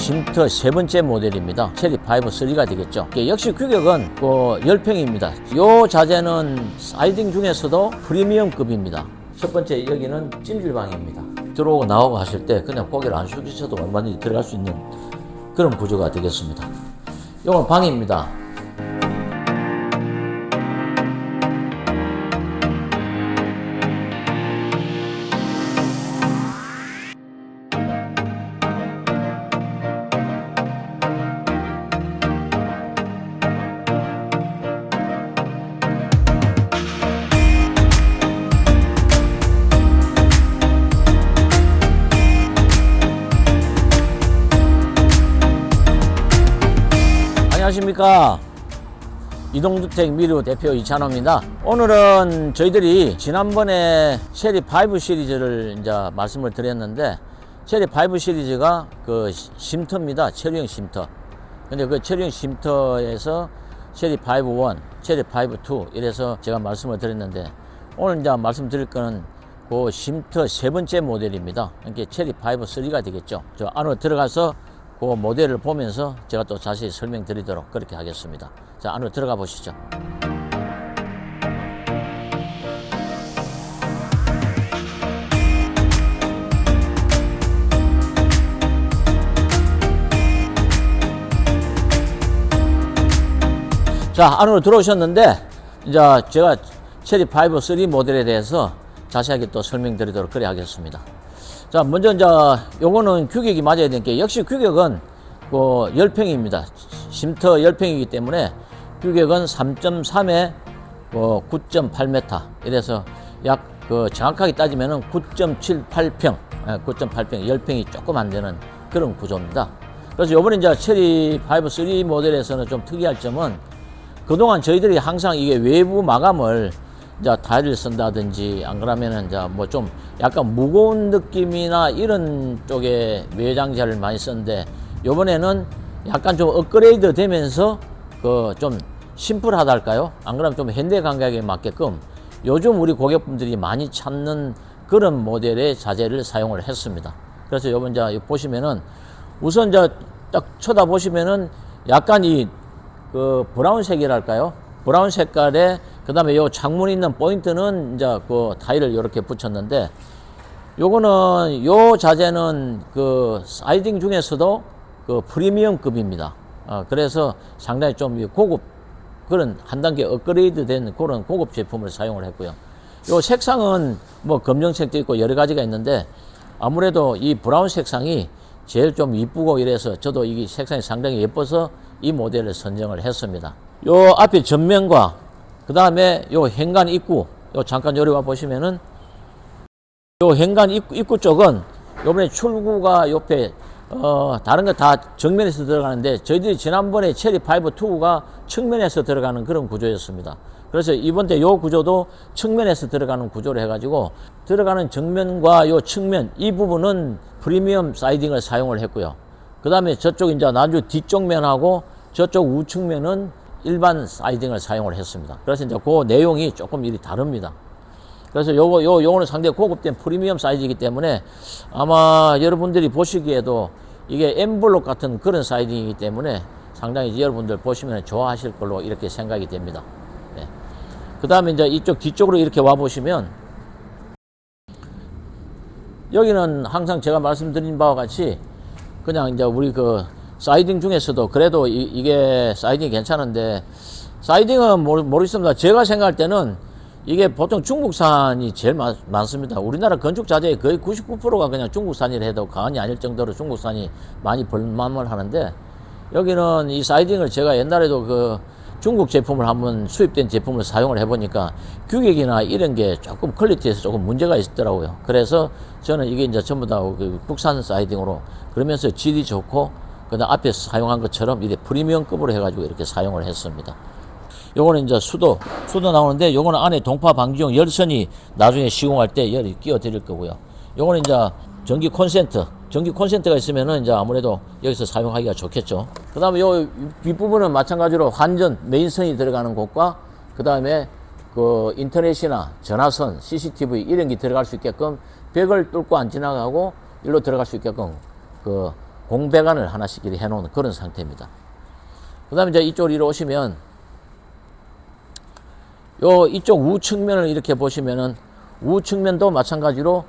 쉼터 세 번째 모델입니다. 체리 5 3가 되겠죠. 역시 규격은 10평입니다. 이 자재는 사이딩 중에서도 프리미엄급입니다. 첫 번째 여기는 찜질방입니다. 들어오고 나오고 하실 때 그냥 고개를 안 숙이셔도 얼마든지 들어갈 수 있는 그런 구조가 되겠습니다. 이건 방입니다. 안녕하십니까. 이동주택 미르 대표 이찬호입니다. 오늘은 저희들이 지난번에 체리 5 시리즈를 이제 말씀을 드렸는데, 체리 5 시리즈가 그 쉼터입니다. 체리형 쉼터. 근데 그 체리형 쉼터에서 체리 5 1, 체리 5 2 이래서 제가 말씀을 드렸는데, 오늘 이제 말씀드릴 거는 그 쉼터 세 번째 모델입니다. 그러니까 체리 5 3가 되겠죠. 저 안으로 들어가서 그 모델을 보면서 제가 또 자세히 설명드리도록 그렇게 하겠습니다. 자, 안으로 들어가 보시죠. 자, 안으로 들어오셨는데, 이제 제가 체리 5 3 모델에 대해서 자세하게 또 설명드리도록 그래 하겠습니다. 자, 먼저 이제 요거는 규격이 맞아야 되는 게, 역시 규격은 10평입니다. 쉼터 10평이기 때문에 규격은 3.3에 9.8m. 이래서 약 정확하게 따지면은 9.78평, 9.8평, 10평이 조금 안 되는 그런 구조입니다. 그래서 요번에 이제 체리 5 3 모델에서는 좀 특이할 점은, 그동안 저희들이 항상 이게 외부 마감을 이제 타일을 쓴다든지, 안 그러면은 이제 뭐 좀 약간 무거운 느낌이나 이런 쪽에 외장재를 많이 썼는데, 요번에는 약간 좀 업그레이드 되면서 좀 심플하다 할까요? 안 그러면 좀 현대 감각에 맞게끔 요즘 우리 고객분들이 많이 찾는 그런 모델의 자재를 사용을 했습니다. 그래서 요번 이제 보시면은, 우선 이제 딱 쳐다보시면은 약간 브라운색이랄까요? 브라운 색깔에, 그 다음에 요 창문 있는 포인트는 이제 타일을 이렇게 붙였는데, 요거는 요 자재는 사이딩 중에서도 프리미엄급입니다. 그래서 상당히 좀 고급, 그런 한 단계 업그레이드 된 그런 고급 제품을 사용을 했고요. 요 색상은 뭐 검정색도 있고 여러 가지가 있는데, 아무래도 이 브라운 색상이 제일 좀 이쁘고 이래서 저도 이 색상이 상당히 예뻐서 이 모델을 선정을 했습니다. 요 앞에 전면과 그 다음에 요 현관 입구, 요 잠깐 요리 와 보시면은, 요 현관 입구 쪽은 요번에 출구가 옆에 다른 거 다 정면에서 들어가는데, 저희들이 지난번에 체리 5 2가 측면에서 들어가는 그런 구조였습니다. 그래서 이번 때 요 구조도 측면에서 들어가는 구조로 해가지고, 들어가는 정면과 요 측면 이 부분은 프리미엄 사이딩을 사용을 했고요. 그 다음에 저쪽 이제 나주 뒤쪽 면하고 저쪽 우측면은 일반 사이딩을 사용을 했습니다. 그래서 이제 그 내용이 조금 일이 다릅니다. 그래서 요거는 상당히 고급된 프리미엄 사이즈이기 때문에 아마 여러분들이 보시기에도 이게 M블록 같은 그런 사이딩이기 때문에 상당히 여러분들 보시면 좋아하실 걸로 이렇게 생각이 됩니다. 네. 그 다음에 이제 이쪽 뒤쪽으로 이렇게 와 보시면, 여기는 항상 제가 말씀드린 바와 같이 그냥 이제 우리 사이딩 중에서도 그래도 이게 사이딩이 괜찮은데, 사이딩은 모르겠습니다. 제가 생각할 때는 이게 보통 중국산이 제일 많습니다. 우리나라 건축 자재의 거의 99%가 그냥 중국산이라 해도 과언이 아닐 정도로 중국산이 많이 벌만을 하는데, 여기는 이 사이딩을 제가 옛날에도 중국 제품을 한번 수입된 제품을 사용을 해보니까 규격이나 이런 게 조금 퀄리티에서 조금 문제가 있더라고요. 그래서 저는 이게 이제 전부 다 국산 사이딩으로, 그러면서 질이 좋고, 그다음 앞에 사용한 것처럼 이렇게 프리미엄급으로 해가지고 이렇게 사용을 했습니다. 요거는 이제 수도 나오는데, 요거는 안에 동파 방지용 열선이 나중에 시공할 때 열이 끼워 드릴 거고요. 요거는 이제 전기 콘센트가 있으면은 이제 아무래도 여기서 사용하기가 좋겠죠. 그 다음에 요 윗부분은 마찬가지로 환전 메인선이 들어가는 곳과, 그 다음에 인터넷이나 전화선, CCTV 이런 게 들어갈 수 있게끔 벽을 뚫고 안 지나가고 일로 들어갈 수 있게끔 공배관을 하나씩 이렇게 해놓은 그런 상태입니다. 그 다음에 이제 이쪽으로 이리 오시면, 이쪽 우측면을 이렇게 보시면은, 우측면도 마찬가지로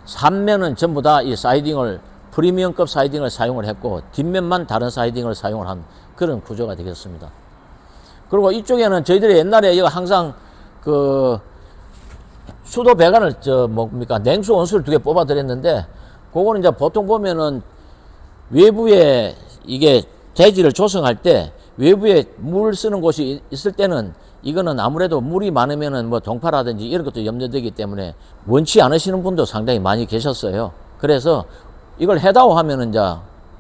3면은 전부 다 이 사이딩을, 프리미엄급 사이딩을 사용을 했고, 뒷면만 다른 사이딩을 사용을 한 그런 구조가 되겠습니다. 그리고 이쪽에는 저희들이 옛날에 이거 항상 수도 배관을 냉수 온수를 2개 뽑아 드렸는데, 그거는 이제 보통 보면은 외부에 이게 대지를 조성할 때 외부에 물 쓰는 곳이 있을 때는 이거는 아무래도 물이 많으면은 뭐 동파라든지 이런 것도 염려되기 때문에 원치 않으시는 분도 상당히 많이 계셨어요. 그래서 이걸 해다오 하면은 이제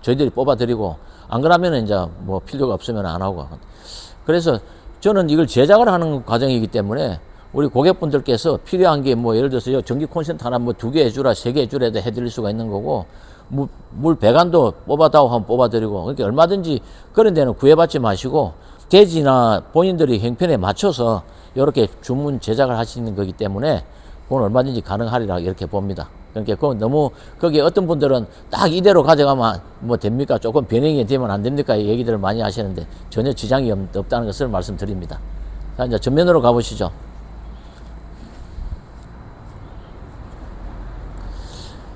저희들이 뽑아 드리고, 안 그러면은 이제 뭐 필요가 없으면 안 하고. 그래서 저는 이걸 제작을 하는 과정이기 때문에 우리 고객분들께서 필요한 게 뭐 예를 들어서 전기 콘센트 하나 뭐 2개 해주라 3개 해주라도 해드릴 수가 있는 거고, 물 배관도 뽑아다오 하면 뽑아드리고, 그러니까 얼마든지 그런 데는 구애받지 마시고 대지나 본인들이 형편에 맞춰서 이렇게 주문 제작을 하시는 거기 때문에 그건 얼마든지 가능하리라 이렇게 봅니다. 그러니까 그건 너무, 거기에 어떤 분들은 딱 이대로 가져가면 뭐 됩니까? 조금 변형이 되면 안 됩니까? 이 얘기들을 많이 하시는데 전혀 지장이 없다는 것을 말씀드립니다. 자, 이제 전면으로 가보시죠.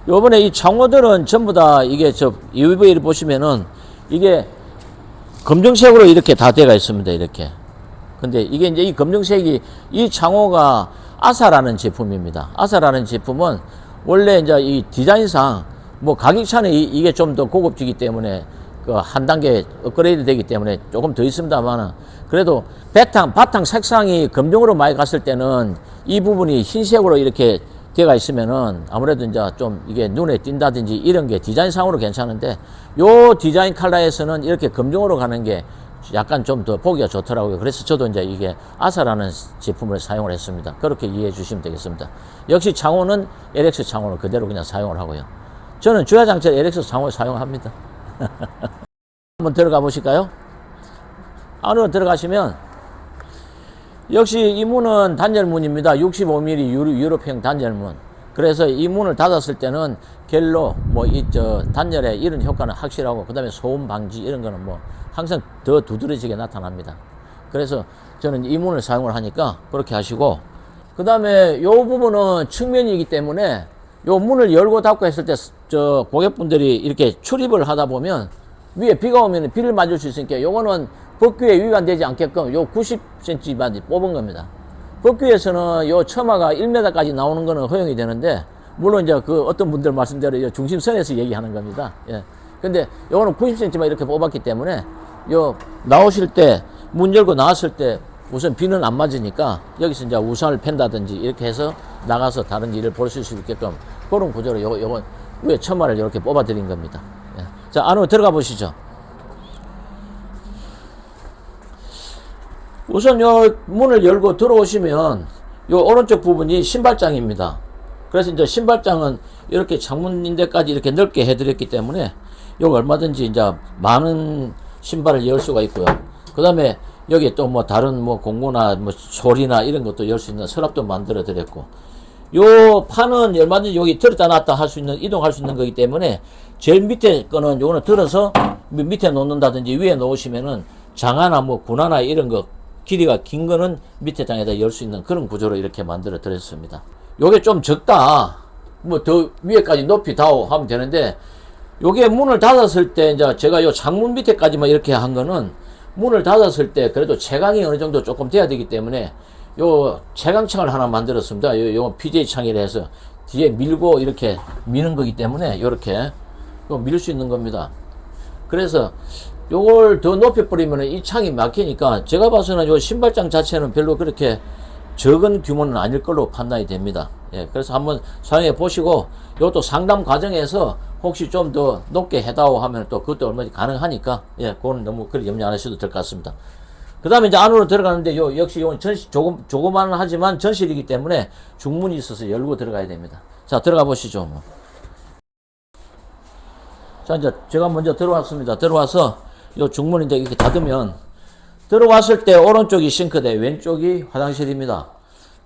요번에 이 창호들은 전부 다 이게 UV를 보시면은 이게 검정색으로 이렇게 다 되어 있습니다. 이렇게. 근데 이게 이제 이 검정색이, 이 창호가 아사라는 제품입니다. 아사라는 제품은 원래 이제 이 디자인상 뭐 가격차는 이게 좀 더 고급지기 때문에 한 단계 업그레이드 되기 때문에 조금 더 있습니다만은, 그래도 바탕 색상이 검정으로 많이 갔을 때는 이 부분이 흰색으로 이렇게 되어 있으면은 아무래도 이제 좀 이게 눈에 띈다든지 이런 게 디자인상으로 괜찮은데, 요 디자인 컬러에서는 이렇게 검정으로 가는 게 약간 좀 더 보기가 좋더라고요. 그래서 저도 이제 이게 아사라는 제품을 사용을 했습니다. 그렇게 이해해 주시면 되겠습니다. 역시 창호는 LX 창호를 그대로 그냥 사용을 하고요. 저는 주야장철 LX 창호를 사용합니다. 한번 들어가 보실까요? 안으로 들어가시면 역시 이 문은 단열문입니다. 65mm 유럽형 단열문. 그래서 이 문을 닫았을 때는 갤로 단열에 이런 효과는 확실하고, 그 다음에 소음 방지 이런 거는 뭐 항상 더 두드러지게 나타납니다. 그래서 저는 이 문을 사용을 하니까 그렇게 하시고, 그 다음에 요 부분은 측면이기 때문에 요 문을 열고 닫고 했을 때 고객분들이 이렇게 출입을 하다 보면 위에 비가 오면 비를 맞을 수 있으니까 요거는 법규에 위반되지 않게끔 요 90cm만 뽑은 겁니다. 법규에서는 요 처마가 1m까지 나오는 거는 허용이 되는데, 물론 이제 어떤 분들 말씀대로 중심선에서 얘기하는 겁니다. 예. 근데 요거는 90cm만 이렇게 뽑았기 때문에 요 나오실 때, 문 열고 나왔을 때 우선 비는 안 맞으니까 여기서 이제 우산을 팬다든지 이렇게 해서 나가서 다른 일을 볼 수 있게끔 그런 구조로 요거 위에 처마를 이렇게 뽑아 드린 겁니다. 예. 자, 안으로 들어가 보시죠. 우선 요 문을 열고 들어오시면 요 오른쪽 부분이 신발장입니다. 그래서 이제 신발장은 이렇게 창문인데까지 이렇게 넓게 해드렸기 때문에 요거 얼마든지 이제 많은 신발을 열 수가 있고요. 그 다음에 여기 또 뭐 다른 뭐 공구나 뭐 소리나 이런 것도 열 수 있는 서랍도 만들어 드렸고, 요 판은 얼마든지 여기 들었다 놨다 할 수 있는, 이동할 수 있는 거기 때문에 제일 밑에 거는 요거는 들어서 밑에 놓는다든지 위에 놓으시면은 장화나 뭐 군화나 이런 거 길이가 긴 거는 밑에 장에다 열 수 있는 그런 구조로 이렇게 만들어 드렸습니다. 요게 좀 적다, 뭐 더 위에까지 높이 다오 하면 되는데, 요게 문을 닫았을 때 이제 제가 요 창문 밑에까지만 이렇게 한 거는 문을 닫았을 때 그래도 채광이 어느 정도 조금 돼야 되기 때문에 요 채광창을 하나 만들었습니다. 요 PJ 창이라 해서 뒤에 밀고 이렇게 미는 거기 때문에 요렇게 밀 수 있는 겁니다. 그래서 요걸 더 높여버리면 이 창이 막히니까 제가 봐서는 요 신발장 자체는 별로 그렇게 적은 규모는 아닐 걸로 판단이 됩니다. 예, 그래서 한번 사용해 보시고, 요것도 상담 과정에서 혹시 좀 더 높게 해다오 하면 또 그것도 얼마든지 가능하니까, 예, 그거는 너무 그렇게 염려 안 하셔도 될 것 같습니다. 그 다음에 이제 안으로 들어가는데 역시 요건 조그만 하지만 전실이기 때문에 중문이 있어서 열고 들어가야 됩니다. 자, 들어가 보시죠. 자, 이제 제가 먼저 들어왔습니다. 들어와서 요 중문을 이제 이렇게 닫으면, 들어왔을 때 오른쪽이 싱크대, 왼쪽이 화장실입니다.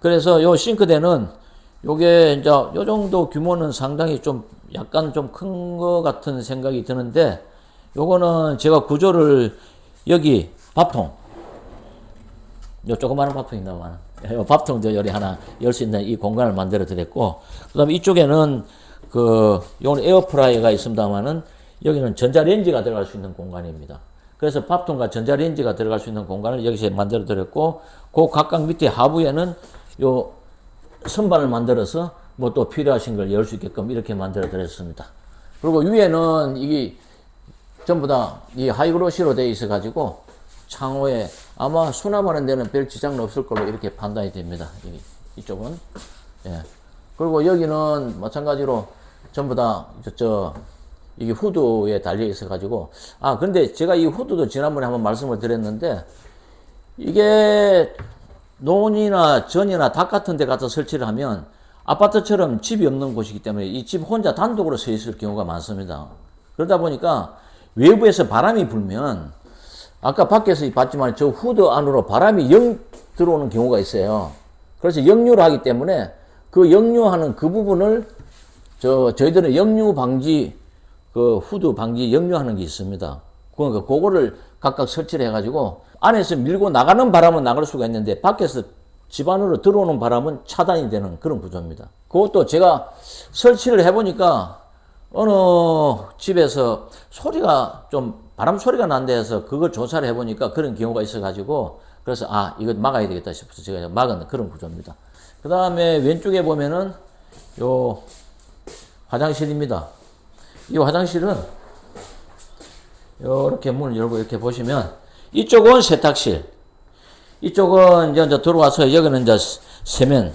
그래서 요 싱크대는 요게 이제 요 정도 규모는 상당히 좀 약간 좀 큰 거 같은 생각이 드는데, 요거는 제가 구조를 여기 밥통, 요 조그마한 밥통이 나와요. 요 밥통도 여기 하나 열 수 있는 이 공간을 만들어 드렸고, 그 다음에 이쪽에는 요건 에어프라이어가 있습니다만은 여기는 전자레인지가 들어갈 수 있는 공간입니다. 그래서 밥통과 전자레인지가 들어갈 수 있는 공간을 여기서 만들어 드렸고, 그 각각 밑에 하부에는 요 선반을 만들어서 뭐 또 필요하신 걸 열 수 있게끔 이렇게 만들어 드렸습니다. 그리고 위에는 이게 전부 다 이 하이그로시로 되어 있어 가지고 창호에 아마 수납하는 데는 별 지장은 없을 걸로 이렇게 판단이 됩니다. 이쪽은. 예. 그리고 여기는 마찬가지로 전부 다 이게 후드에 달려 있어 가지고, 근데 제가 이 후드도 지난번에 한번 말씀을 드렸는데, 이게 논이나 전이나 닭 같은 데 가서 설치를 하면 아파트처럼 집이 없는 곳이기 때문에 이 집 혼자 단독으로 서 있을 경우가 많습니다. 그러다 보니까 외부에서 바람이 불면, 아까 밖에서 봤지만 저 후드 안으로 바람이 영 들어오는 경우가 있어요. 그래서 역류를 하기 때문에 그 역류하는 그 부분을 저희들은 역류 방지, 그 후드 방지 역류하는 게 있습니다. 그러니까 그거를 각각 설치를 해가지고 안에서 밀고 나가는 바람은 나갈 수가 있는데 밖에서 집 안으로 들어오는 바람은 차단이 되는 그런 구조입니다. 그것도 제가 설치를 해보니까 어느 집에서 소리가 좀 바람 소리가 난다 해서 그걸 조사를 해보니까 그런 경우가 있어가지고, 그래서 이거 막아야 되겠다 싶어서 제가 막은 그런 구조입니다. 그 다음에 왼쪽에 보면은 요 화장실입니다. 이 화장실은 이렇게 문을 열고 이렇게 보시면 이쪽은 세탁실, 이쪽은 이제 들어와서 여기는 이제 세면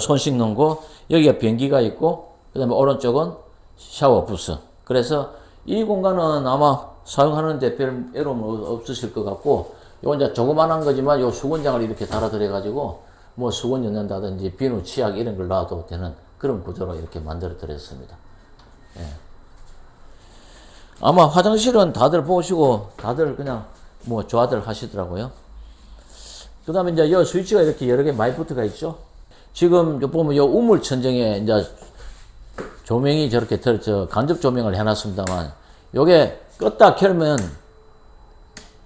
손 씻는 거, 여기가 변기가 있고, 그 다음에 오른쪽은 샤워 부스. 그래서 이 공간은 아마 사용하는데 별 애로움은 없으실 것 같고, 요 이제 조그만한 거지만 요 수건장을 이렇게 달아드려 가지고 뭐 수건 넣는다든지 비누, 치약 이런 걸 놔도 되는 그런 구조로 이렇게 만들어 드렸습니다. 예. 아마 화장실은 다들 보시고 다들 그냥 뭐 좋아들 하시더라고요. 그 다음에 이제 요 스위치가 이렇게 여러 개 많이 붙어가 있죠. 지금 보면 요 우물 천정에 이제 조명이 저렇게 간접 조명을 해놨습니다만, 요게 껐다 켜면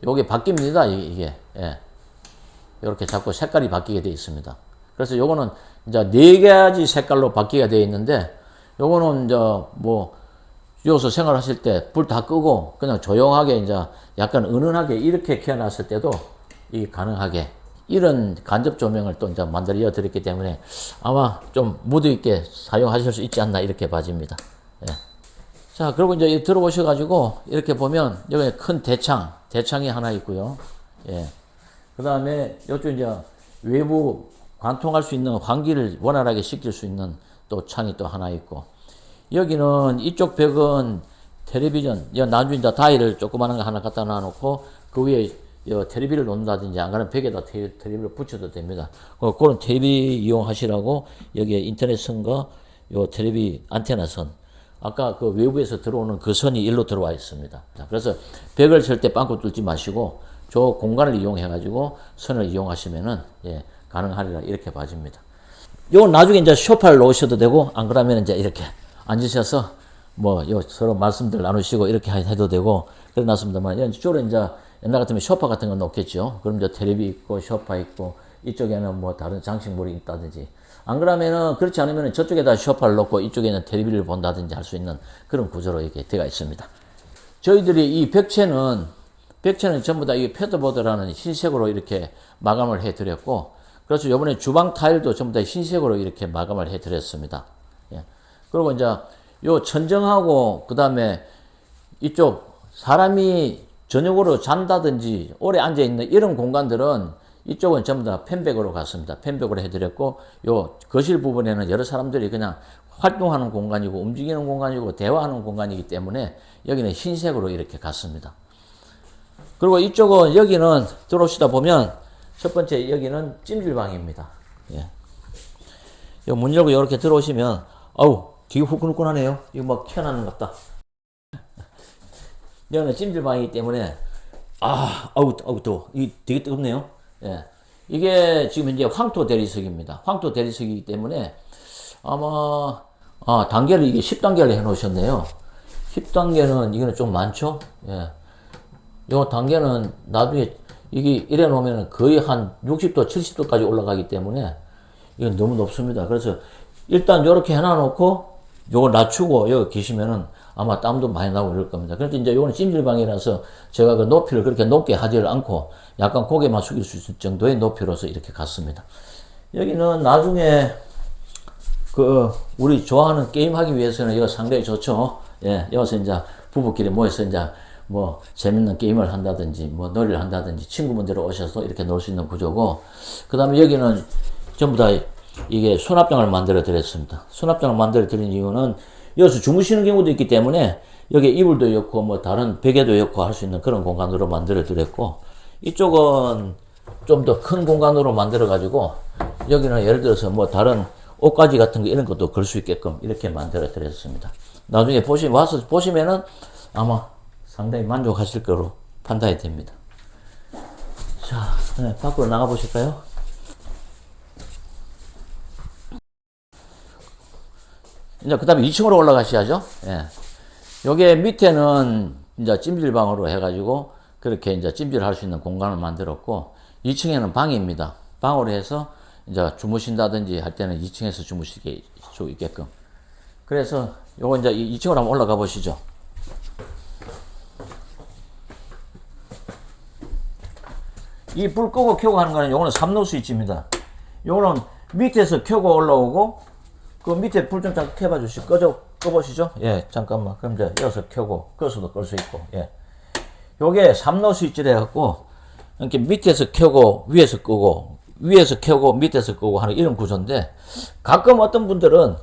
요게 바뀝니다. 이게. 예. 이렇게 자꾸 색깔이 바뀌게 되어 있습니다. 그래서 요거는 이제 4가지 색깔로 바뀌게 되어 있는데, 요거는 이제 뭐 여기서 생활하실 때 불 다 끄고 그냥 조용하게 이제 약간 은은하게 이렇게 켜놨을 때도 이 가능하게 이런 간접 조명을 또 이제 만들어 드렸기 때문에 아마 좀 무드 있게 사용하실 수 있지 않나 이렇게 봐집니다. 예. 자, 그리고 이제 들어오셔가지고 이렇게 보면 여기 큰 대창이 하나 있고요. 예. 그 다음에 이쪽 이제 외부 관통할 수 있는 환기를 원활하게 시킬 수 있는 또 창이 또 하나 있고, 여기는 이쪽 벽은 텔레비전, 나중에 이제 다이를 조그마한 거 하나 갖다 놔놓고 그 위에 텔레비를 놓는다든지 안 그러면 벽에다 텔레비를 붙여도 됩니다. 그런 텔레비 이용하시라고 여기에 인터넷 선과 요 텔레비 안테나 선, 아까 그 외부에서 들어오는 그 선이 일로 들어와 있습니다. 그래서 벽을 절대 빵꾸 뚫지 마시고 저 공간을 이용해 가지고 선을 이용하시면은 가능하리라 이렇게 봐집니다. 요건 나중에 이제 소파를 놓으셔도 되고, 안 그러면 이제 이렇게 앉으셔서 뭐 서로 말씀들 나누시고 이렇게 해도 되고 그래놨습니다만, 이쪽으로 이제 옛날 같으면 소파 같은 거 놓겠죠. 그럼 이제 텔레비 있고 소파 있고 이쪽에는 뭐 다른 장식물이 있다든지, 안 그러면은 그렇지 않으면 저쪽에다 소파를 놓고 이쪽에는 텔레비를 본다든지 할 수 있는 그런 구조로 이렇게 되어 있습니다. 저희들이 이 벽체는 전부 다 이 패드보드라는 흰색으로 이렇게 마감을 해 드렸고, 그래서 이번에 주방 타일도 전부 다 흰색으로 이렇게 마감을 해 드렸습니다. 예. 그리고 이제 요 천정하고 그 다음에 이쪽 사람이 저녁으로 잔다든지 오래 앉아 있는 이런 공간들은 이쪽은 전부 다 펜백으로 갔습니다. 펜백으로 해드렸고, 요 거실 부분에는 여러 사람들이 그냥 활동하는 공간이고 움직이는 공간이고 대화하는 공간이기 때문에 여기는 흰색으로 이렇게 갔습니다. 그리고 이쪽은 여기는 들어오시다 보면 첫 번째 여기는 찜질방입니다. 예. 문 열고 이렇게 들어오시면 되게 후끈후끈하네요. 이거 막 켜놨는 것 같다. 여기는 찜질방이기 때문에 더워. 이게 되게 뜨겁네요. 예. 이게 지금 이제 황토 대리석입니다. 황토 대리석이기 때문에 아마 단계를 이게 10단계를 해 놓으셨네요. 10단계는 이거는 좀 많죠? 예. 요 단계는 나중에 이게 이래 놓으면 거의 한 60도, 70도까지 올라가기 때문에 이건 너무 높습니다. 그래서 일단 요렇게 해놔 놓고 요걸 낮추고 여기 계시면은 아마 땀도 많이 나고 이럴 겁니다. 그런데 이제 요거는 찜질방이라서 제가 그 높이를 그렇게 높게 하지를 않고 약간 고개만 숙일 수 있을 정도의 높이로서 이렇게 갔습니다. 여기는 나중에 그 우리 좋아하는 게임 하기 위해서는 이거 상당히 좋죠. 예, 여기서 이제 부부끼리 모여서 이제 뭐 재밌는 게임을 한다든지 뭐 놀이를 한다든지 친구분들 오셔서 이렇게 놀 수 있는 구조고, 그 다음에 여기는 전부 다 이게 수납장을 만들어 드렸습니다. 수납장을 만들어 드린 이유는 여기서 주무시는 경우도 있기 때문에 여기 이불도 있고 뭐 다른 베개도 있고 할 수 있는 그런 공간으로 만들어 드렸고, 이쪽은 좀 더 큰 공간으로 만들어 가지고 여기는 예를 들어서 뭐 다른 옷가지 같은 거 이런 것도 걸 수 있게끔 이렇게 만들어 드렸습니다. 나중에 와서 보시면은 아마 상당히 만족하실 거로 판단이 됩니다. 자, 네, 밖으로 나가 보실까요? 이제 그 다음에 2층으로 올라가셔야죠. 예. 요게 밑에는 이제 찜질방으로 해가지고 그렇게 이제 찜질할 수 있는 공간을 만들었고, 2층에는 방입니다. 방으로 해서 이제 주무신다든지 할 때는 2층에서 주무시게 수 있게끔. 그래서 요거 이제 2층으로 한번 올라가 보시죠. 이 불 끄고 켜고 하는 거는 요거는 3로 스위치입니다. 요거는 밑에서 켜고 올라오고, 그 밑에 불 좀 잠깐 켜봐 주시고, 꺼보시죠. 예, 잠깐만. 그럼 이제 여기서 켜고, 꺼서도 끌 수 있고, 예. 요게 3로 스위치를 해갖고, 이렇게 밑에서 켜고, 위에서 끄고, 위에서 켜고, 밑에서 끄고 하는 이런 구조인데, 가끔 어떤 분들은,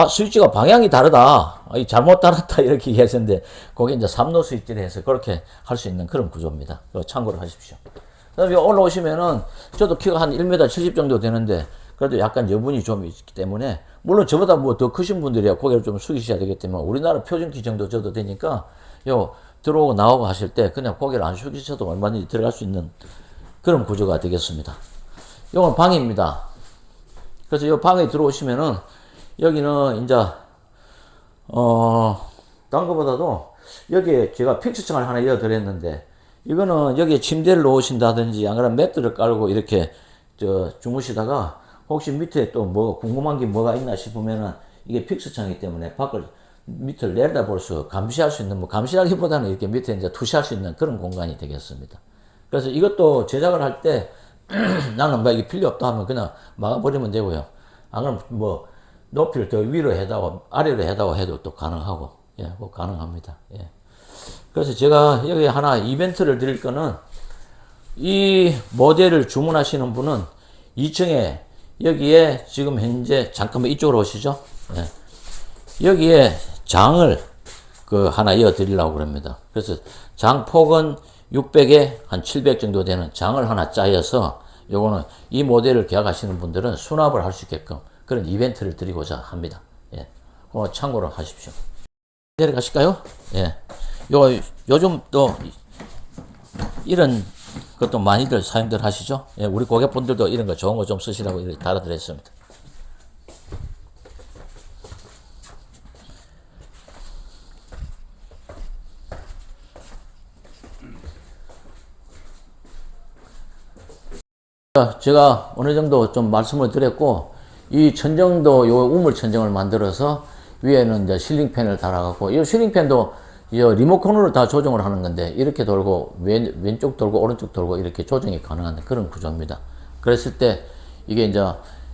스위치가 방향이 다르다. 잘못 달았다. 이렇게 얘기하시는데, 그게 이제 3로 스위치를 해서 그렇게 할 수 있는 그런 구조입니다. 참고를 하십시오. 그 다음에 올라오시면은, 저도 키가 한 1m 70 정도 되는데, 그래도 약간 여분이 좀 있기 때문에, 물론 저보다 뭐 더 크신 분들이야 고개를 좀 숙이셔야 되기 때문에, 우리나라 표준 키 정도 줘도 되니까, 들어오고 나오고 하실 때 그냥 고개를 안 숙이셔도 얼마든지 들어갈 수 있는 그런 구조가 되겠습니다. 이건 방입니다. 그래서 이 방에 들어오시면은, 여기는 이제, 딴 거보다도 여기에 제가 픽스창을 하나 이어드렸는데, 이거는 여기에 침대를 놓으신다든지, 안 그러면 매트를 깔고 이렇게 주무시다가, 혹시 밑에 또 뭐 궁금한 게 뭐가 있나 싶으면은 이게 픽스창이기 때문에 밖을 밑을 내려다볼 수, 감시할 수 있는, 뭐 감시하기보다는 이렇게 밑에 이제 투시할 수 있는 그런 공간이 되겠습니다. 그래서 이것도 제작을 할 때 나는 뭐 이게 필요 없다 하면 그냥 막아버리면 되고요. 안 그러면 뭐 높이를 더 위로 해다오, 아래로 해다오 해도 또 가능하고, 예, 뭐 가능합니다. 예. 그래서 제가 여기 하나 이벤트를 드릴 거는, 이 모델을 주문하시는 분은 2층에 여기에 지금 현재 잠깐만 이쪽으로 오시죠. 예. 여기에 장을 하나 이어 드리려고 그럽니다. 그래서 장 폭은 600에 한 700 정도 되는 장을 하나 짜여서, 요거는 이 모델을 계약하시는 분들은 수납을 할 수 있게끔 그런 이벤트를 드리고자 합니다. 예. 참고로 하십시오. 내려가실까요? 예. 요즘 또 이런 그것도 많이들 사용들 하시죠? 예, 우리 고객분들도 이런 거 좋은 거 좀 쓰시라고 이렇게 달아드렸습니다. 제가 어느 정도 좀 말씀을 드렸고, 이 천정도 요 우물 천정을 만들어서 위에는 이제 실링팬을 달아갖고, 이 실링팬도 리모컨으로 다 조정을 하는 건데, 이렇게 돌고 왼쪽 돌고 오른쪽 돌고 이렇게 조정이 가능한 그런 구조입니다. 그랬을 때 이게 이제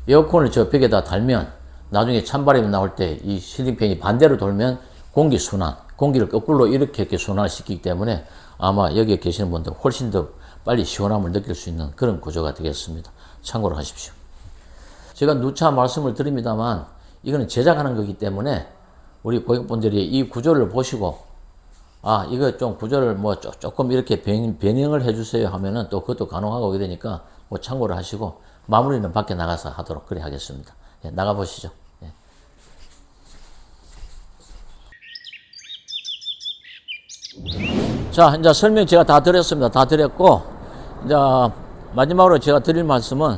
에어컨을 저 벽에다 달면 나중에 찬바람이 나올 때 이 실링팬이 반대로 돌면 공기 순환, 공기를 거꾸로 이렇게 순환시키기 때문에 아마 여기에 계시는 분들 훨씬 더 빨리 시원함을 느낄 수 있는 그런 구조가 되겠습니다. 참고로 하십시오. 제가 누차 말씀을 드립니다만, 이거는 제작하는 거기 때문에 우리 고객분들이 이 구조를 보시고, 이거 좀 구조를 뭐 조금 이렇게 변형을 해주세요 하면은 또 그것도 가능하고 그러니까 뭐 참고를 하시고, 마무리는 밖에 나가서 하도록 그래 하겠습니다. 예, 나가보시죠. 예. 자, 이제 설명 제가 다 드렸습니다. 다 드렸고, 이제 마지막으로 제가 드릴 말씀은,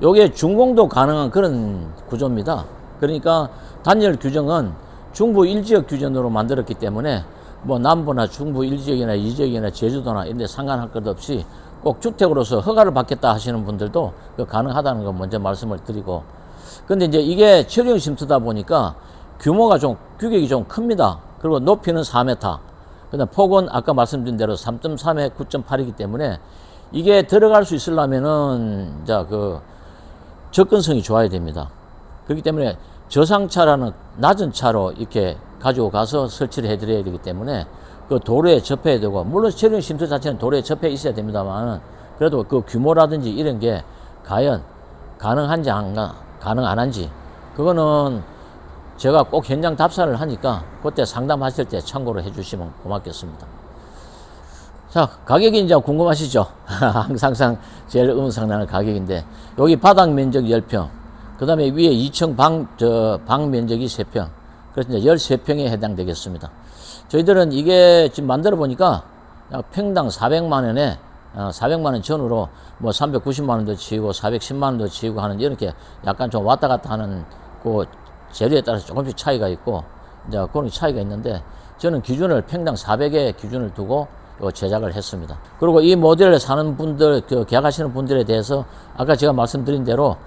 요게 준공도 가능한 그런 구조입니다. 그러니까 단열 규정은 중부 1지역 규정으로 만들었기 때문에 뭐 남부나 중부 1지역이나 2지역이나 제주도나 이런 데 상관할 것 없이 꼭 주택으로서 허가를 받겠다 하시는 분들도 가능하다는 거 먼저 말씀을 드리고, 근데 이제 이게 체류형 쉼터다 보니까 규모가 좀 규격이 좀 큽니다. 그리고 높이는 4m, 그다음 폭은 아까 말씀드린 대로 3.3에 9.8이기 때문에 이게 들어갈 수 있으려면은 자 그 접근성이 좋아야 됩니다. 그렇기 때문에 저상차라는 낮은 차로 이렇게 가지고 가서 설치를 해드려야 되기 때문에 그 도로에 접해야 되고, 물론 체류형 쉼터 자체는 도로에 접해 있어야 됩니다만 그래도 그 규모라든지 이런 게 과연 가능한지 가능 안 한지 그거는 제가 꼭 현장 답사를 하니까 그때 상담하실 때 참고를 해 주시면 고맙겠습니다. 자, 가격이 이제 궁금하시죠? 항상 제일 의문상나는 가격인데, 여기 바닥 면적 10평, 그 다음에 위에 2층 방 면적이 3평, 그래서 이제 13평에 해당되겠습니다. 저희들은 이게 지금 만들어 보니까 평당 400만원에 400만원 전후로 뭐 390만원도 치고 410만원도 치고 하는 이렇게 약간 좀 왔다 갔다 하는 그 재료에 따라서 조금씩 차이가 있고 이제 그런 차이가 있는데, 저는 기준을 평당 400의 기준을 두고 제작을 했습니다. 그리고 이 모델을 사는 분들, 계약하시는 분들에 대해서 아까 제가 말씀드린 대로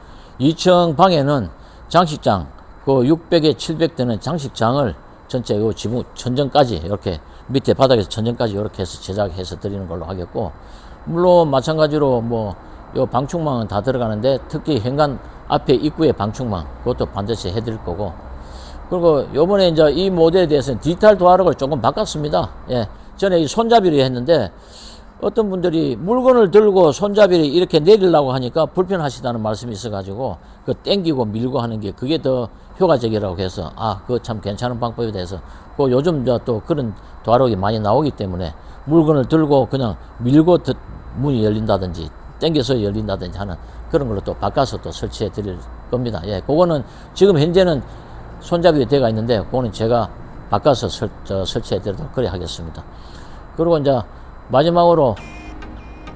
2층 방에는 장식장, 그 600에 700 되는 장식장을 전체 요 지붕 천정까지 이렇게 밑에 바닥에서 천정까지 이렇게 해서 제작해서 드리는 걸로 하겠고, 물론 마찬가지로 뭐 요 방충망은 다 들어가는데 특히 현관 앞에 입구에 방충망 그것도 반드시 해드릴 거고, 그리고 요번에 이제 이 모델에 대해서는 디지털 도어락을 조금 바꿨습니다. 예. 전에 이 손잡이를 했는데 어떤 분들이 물건을 들고 손잡이를 이렇게 내리려고 하니까 불편하시다는 말씀이 있어가지고 그 땡기고 밀고 하는 게 그게 더 효과적이라고 해서 그거 참 괜찮은 방법에 대해서 그 요즘 또 그런 도어락이 많이 나오기 때문에 물건을 들고 그냥 밀고 문이 열린다든지 땡겨서 열린다든지 하는 그런 걸로 또 바꿔서 또 설치해 드릴 겁니다. 예, 그거는 지금 현재는 손잡이가 되어 있는데 그거는 제가 바꿔서 설치해 드리도록 그래 하겠습니다. 그리고 이제 마지막으로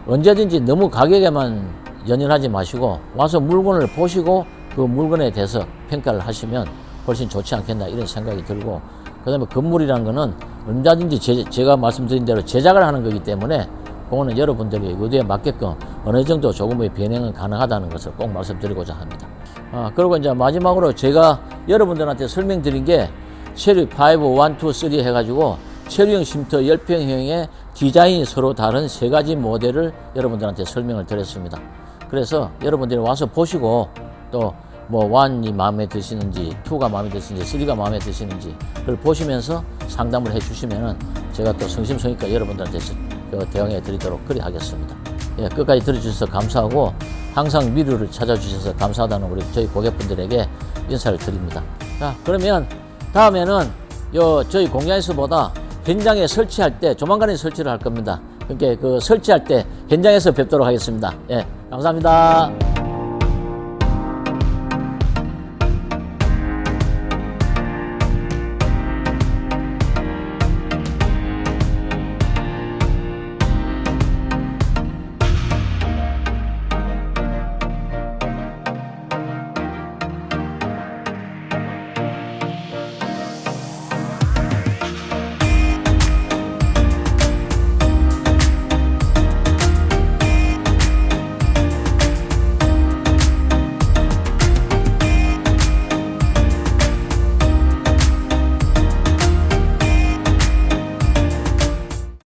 언제든지 너무 가격에만 연연하지 마시고 와서 물건을 보시고 그 물건에 대해서 평가를 하시면 훨씬 좋지 않겠나 이런 생각이 들고, 그 다음에 건물이라는 거는 언제든지 제가 말씀드린 대로 제작을 하는 거기 때문에 그거는 여러분들이 의도에 맞게끔 어느 정도 조금의 변형은 가능하다는 것을 꼭 말씀드리고자 합니다. 그리고 이제 마지막으로 제가 여러분들한테 설명드린 게 체류 5, 1, 2, 3 해가지고 체류형 쉼터 10평형의 디자인이 서로 다른 3가지 모델을 여러분들한테 설명을 드렸습니다. 그래서 여러분들이 와서 보시고 또 뭐 1이 마음에 드시는지 2가 마음에 드시는지 3가 마음에 드시는지 그걸 보시면서 상담을 해 주시면은 제가 또 성심성의껏 여러분들한테 대응해 드리도록 그리 하겠습니다. 예, 끝까지 들어주셔서 감사하고 항상 미루를 찾아주셔서 감사하다는 우리 저희 고객분들에게 인사를 드립니다. 자, 그러면 다음에는 저희 공장에서보다 현장에 설치할 때 조만간에 설치를 할 겁니다. 그러니까 그 설치할 때 현장에서 뵙도록 하겠습니다. 예, 감사합니다.